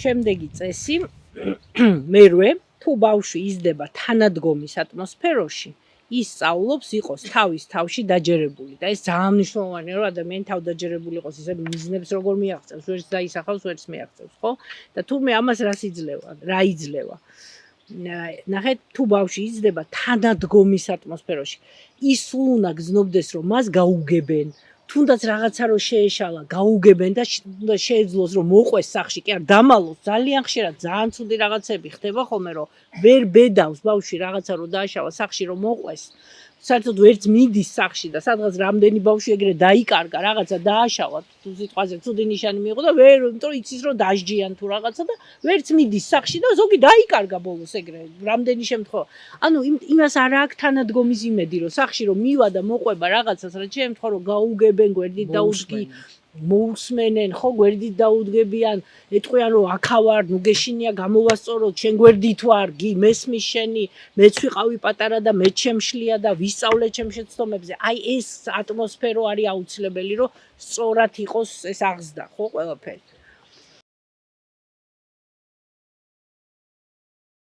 შემდეგი წესი მერვე თუ ბავშვი იზრდება თანადგომის ატმოსფეროში ის სწავლობს იყოს თავის თავში დაჯერებული და ეს ძალიან მნიშვნელოვანია რომ ადამიანი თავდაჯერებული იყოს ისე მიზნებს როგორ მიაღწევს ვერც დაისახავს ვერც მიაღწევს ხო და თურმე ამას რა იძლევა ნახეთ თუ ბავშვი იზრდება თანადგომის ატმოსფეროში ის სულ უნდა გზნობდეს რომ მას გაუგებენ თუნდაც რაღაცა რო შეეშალა გაუგებენ და უნდა შეეძლოს რომ მოყვეს სახში კი არ დამალოს ძალიან ხშირად ძალიან ცუდი რაღაცები ხდება ხოლმე რომ ვერ ბედავს ბავშვი რაღაცა რო დააშავა სახში რომ მოყვეს საერთოდ ვერც მიდის სახში და სადღაც რამდენი ბავშვი ეგრე დაიკარგა რაღაცა დააშავა თუ სიტყვაზე ცუდი ნიშანი მიიღო და ვერ იმიტომ რომ იცის რომ დასჯიან თუ რაღაცა და ვერც მიდის სახში და ზოგი დაიკარგა ბოლოს ეგრე რამდენი შემთხვევა ანუ იმას არ აქვს თანადგომის იმედი რომ სახში რომ მივა და მოყვება რაღაცას რა შემთხვევა რომ გაუგებენ გვერდით დაუდგი მოусმენენ ხო გვერდით დაუდგებიან ეტყვიან რომ აქავარ ნუ გეშინია გამოვასწოროთ შენ გვერდით ვარ გი მესმის შენი მეც ვიყავი პატარა და მეც შემშლია და ვისწავლე ჩემ შეცდომებზე აი ეს ატმოსფერო არის აუცილებელი რომ სწორად იყოს ეს აღზრდა ხო ყველაფერი